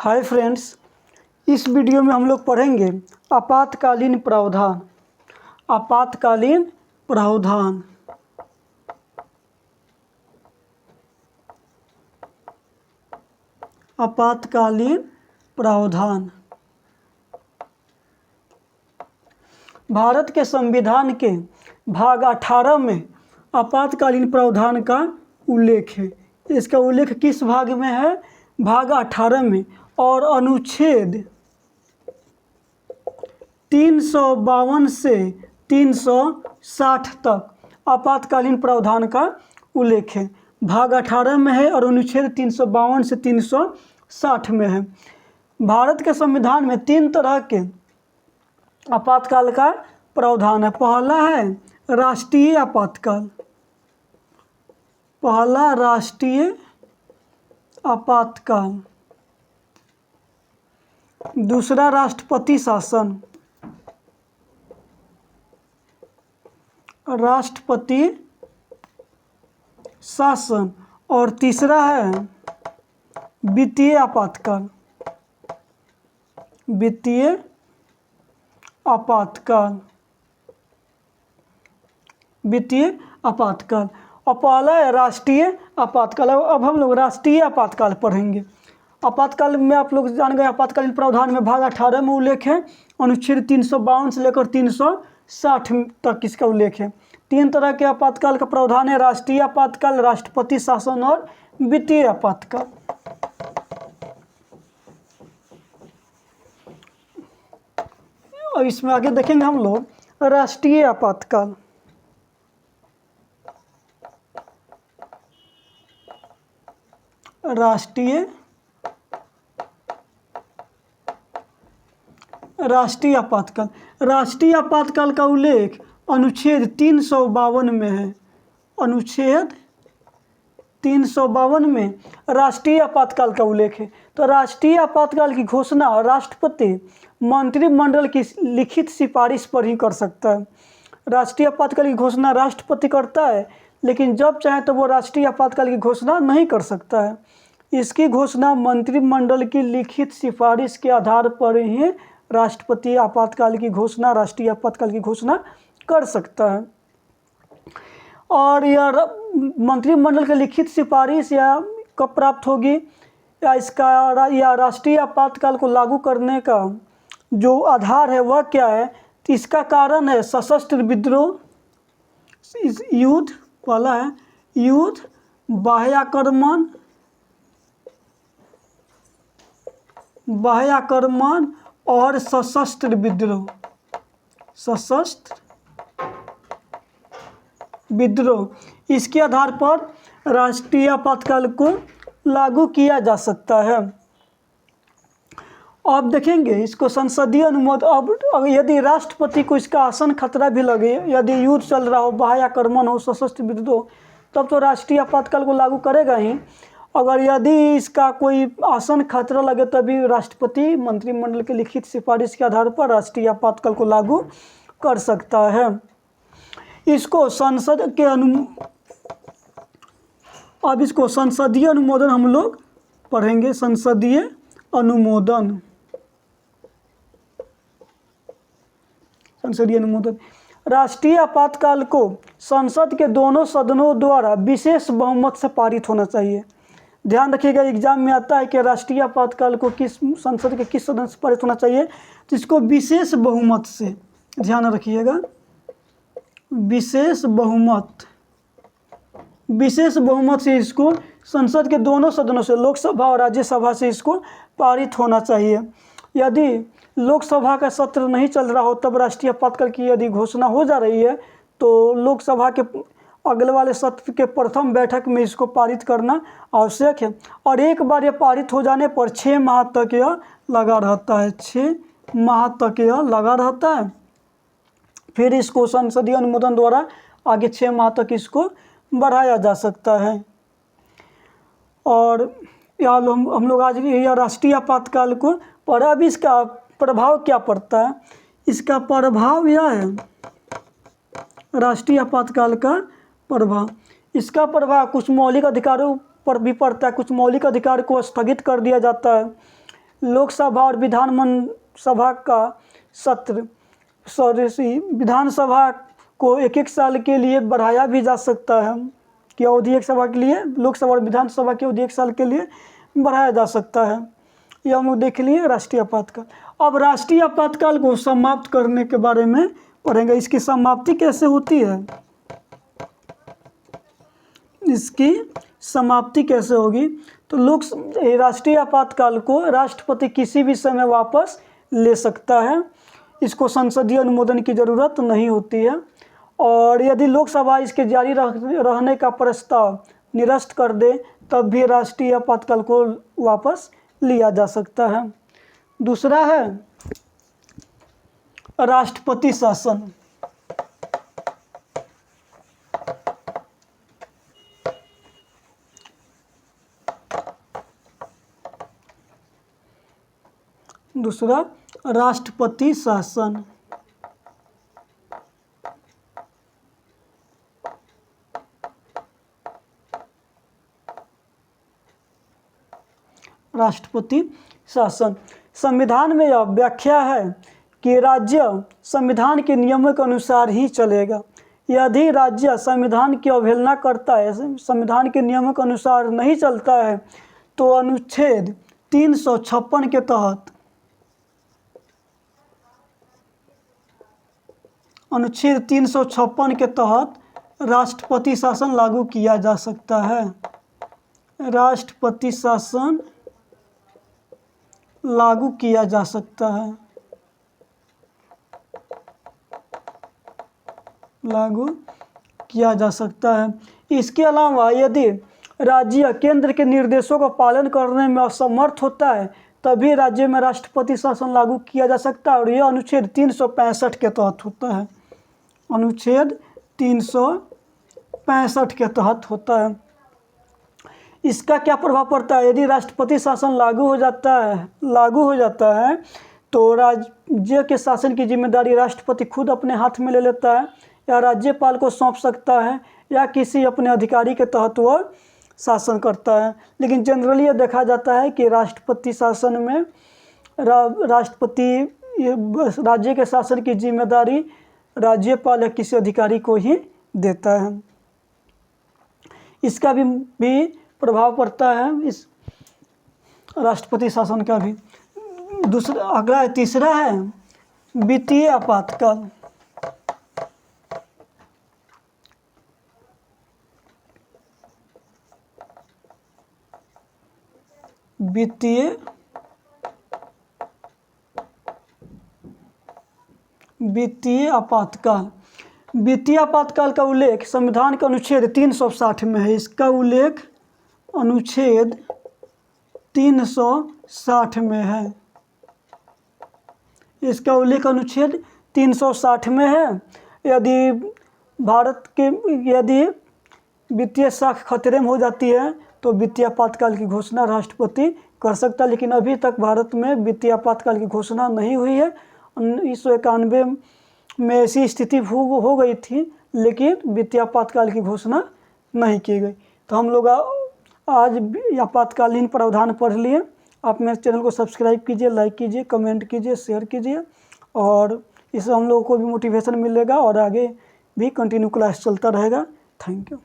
Hi friends, इस video में हम लोग पढ़ेंगे आपातकालीन प्रावधान। आपातकालीन प्रावधान आपातकालीन प्रावधान भारत के संविधान के भाग 18 में आपातकालीन प्रावधान का उल्लेख है। इसका उल्लेख किस भाग में है? भाग 18 में। और अनुच्छेद 352 से 360 तक आपातकालीन प्रावधान का उल्लेख है। भाग 18 में है और अनुच्छेद 352 से 360 में है। भारत के संविधान में 3 तरह के आपातकाल का प्रावधान है। पहला है राष्ट्रीय आपातकाल। पहला राष्ट्रीय आपातकाल। दूसरा राष्ट्रपति शासन। राष्ट्रपति शासन। और तीसरा है वित्तीय आपातकाल। वित्तीय आपातकाल। वित्तीय आपातकाल। और पहला है राष्ट्रीय आपातकाल। अब हम लोग राष्ट्रीय आपातकाल पढ़ेंगे। आपातकाल में आप लोग जान गए, आपातकालीन प्रावधान में भाग 18 में उल्लेख है। अनुच्छेद 352 से लेकर 360 तक इसका उल्लेख है। 3 तरह के आपातकाल का प्रावधान है: राष्ट्रीय आपातकाल, राष्ट्रपति शासन और वित्तीय आपातकाल। और इसमें आगे देखेंगे हम लोग राष्ट्रीय आपातकाल। राष्ट्रीय आपातकाल। राष्ट्रीय आपातकाल का उल्लेख अनुच्छेद 352 में है। अनुच्छेद 352 में राष्ट्रीय आपातकाल का उल्लेख है। तो राष्ट्रीय आपातकाल की घोषणा राष्ट्रपति मंत्रिमंडल की लिखित सिफारिश पर ही कर सकता है। राष्ट्रीय आपातकाल की घोषणा राष्ट्रपति करता है, लेकिन जब चाहे तो वो राष्ट्रीय आपातकाल की घोषणा नहीं कर सकता है। इसकी घोषणा मंत्रिमंडल की लिखित सिफारिश के आधार पर ही राष्ट्रपति आपातकाल की घोषणा, राष्ट्रीय आपातकाल की घोषणा कर सकता है। और यह मंत्रिमंडल की लिखित सिफारिश या कब प्राप्त होगी, या राष्ट्रीय आपातकाल को लागू करने का जो आधार है वह क्या है? तो इसका कारण है सशस्त्र विद्रोह, युद्ध। पहला है युद्ध, बाह्याक्रमण और सशस्त्र विद्रोह। सशस्त्र विद्रोह। इसके आधार पर राष्ट्रीय आपातकाल को लागू किया जा सकता है। अब देखेंगे इसको संसदीय अनुमोदन। अब यदि राष्ट्रपति को इसका आसन खतरा भी लगे, यदि युद्ध चल रहा हो, बाह्याक्रमण हो, सशस्त्र विद्रोह, तब तो राष्ट्रीय आपातकाल को लागू करेगा ही। अगर यदि इसका कोई आसन खतरा लगे तभी राष्ट्रपति मंत्रिमंडल की लिखित सिफारिश के आधार पर राष्ट्रीय आपातकाल को लागू कर सकता है। इसको अब इसको संसदीय अनुमोदन हम लोग पढ़ेंगे। संसदीय अनुमोदन। संसदीय अनुमोदन। राष्ट्रीय आपातकाल को संसद के दोनों सदनों द्वारा विशेष बहुमत से पारित होना चाहिए। ध्यान रखिएगा, एग्जाम में आता है कि राष्ट्रीय आपातकाल को संसद के किस सदन से पारित होना चाहिए, तो इसको विशेष बहुमत से, ध्यान रखिएगा, विशेष बहुमत से इसको संसद के दोनों सदनों से, लोकसभा और राज्यसभा से इसको पारित होना चाहिए। यदि लोकसभा का सत्र नहीं चल रहा हो तब राष्ट्रीय आपातकाल की यदि घोषणा हो जा रही है तो लोकसभा के अगले वाले सत्र के प्रथम बैठक में इसको पारित करना आवश्यक है। और एक बार यह पारित हो जाने पर 6 माह तक यह लगा रहता है। 6 माह तक यह लगा रहता है। फिर इसको संसदीय अनुमोदन द्वारा आगे 6 माह तक इसको बढ़ाया जा सकता है। और हम लोग आज यह राष्ट्रीय आपातकाल को पढ़ा। अब इसका प्रभाव क्या पड़ता है? इसका प्रभाव यह है, राष्ट्रीय आपातकाल का प्रभाव। इसका प्रभाव कुछ मौलिक अधिकारों पर भी पड़ता है। कुछ मौलिक अधिकार को स्थगित कर दिया जाता है। लोकसभा और विधानसभा का सत्र विधानसभा को 1-1 साल के लिए बढ़ाया भी जा सकता है कि अवधि एक सभा के लिए, लोकसभा और विधानसभा की अवधि 1 साल के लिए बढ़ाया जा सकता है। यह हम लोग देख लिए राष्ट्रीय आपातकाल। अब राष्ट्रीय आपातकाल को समाप्त करने के बारे में पढ़ेंगे। इसकी समाप्ति कैसे होती है, इसकी समाप्ति कैसे होगी। तो राष्ट्रीय आपातकाल को राष्ट्रपति किसी भी समय वापस ले सकता है, इसको संसदीय अनुमोदन की ज़रूरत नहीं होती है। और यदि लोकसभा इसके जारी रहने का प्रस्ताव निरस्त कर दे तब भी राष्ट्रीय आपातकाल को वापस लिया जा सकता है। दूसरा है राष्ट्रपति शासन। दूसरा राष्ट्रपति शासन। राष्ट्रपति शासन। संविधान में यह व्याख्या है कि राज्य संविधान के नियमों के अनुसार ही चलेगा। यदि राज्य संविधान की अवहेलना करता है, संविधान के नियमों के अनुसार नहीं चलता है, तो अनुच्छेद 356 के तहत राष्ट्रपति शासन लागू किया जा सकता है। राष्ट्रपति शासन लागू किया जा सकता है, लागू किया जा सकता है। इसके अलावा यदि राज्य केंद्र के निर्देशों का पालन करने में असमर्थ होता है तभी राज्य में राष्ट्रपति शासन लागू किया जा सकता है, और यह अनुच्छेद 365 के तहत होता है। अनुच्छेद 365 के तहत होता है। इसका क्या प्रभाव पड़ता है, यदि राष्ट्रपति शासन लागू हो जाता है तो राज्य के शासन की जिम्मेदारी राष्ट्रपति खुद अपने हाथ में ले लेता है, या राज्यपाल को सौंप सकता है, या किसी अपने अधिकारी के तहत वह शासन करता है। लेकिन जनरली ये देखा जाता है कि राष्ट्रपति शासन में राज्य के शासन की जिम्मेदारी राज्यपाल या किसी अधिकारी को ही देता है। इसका भी प्रभाव पड़ता है, इस राष्ट्रपति शासन का भी। तीसरा है वित्तीय आपातकाल। वित्तीय आपातकाल। वित्तीय आपातकाल का उल्लेख संविधान के अनुच्छेद 360 में है। इसका उल्लेख अनुच्छेद 360 में है। इसका उल्लेख अनुच्छेद 360 में है। यदि वित्तीय साख खतरे में हो जाती है तो वित्तीय आपातकाल की घोषणा राष्ट्रपति कर सकता है, लेकिन अभी तक भारत में वित्तीय आपातकाल की घोषणा नहीं हुई है। 1991 में ऐसी स्थिति हो गई थी, लेकिन वित्तीय आपातकाल की घोषणा नहीं की गई। तो हम लोग आज आपातकालीन प्रावधान पढ़ लिए। आप मेरे चैनल को सब्सक्राइब कीजिए, लाइक कीजिए, कमेंट कीजिए, शेयर कीजिए, और इससे हम लोगों को भी मोटिवेशन मिलेगा और आगे भी कंटिन्यू क्लास चलता रहेगा। Thank you.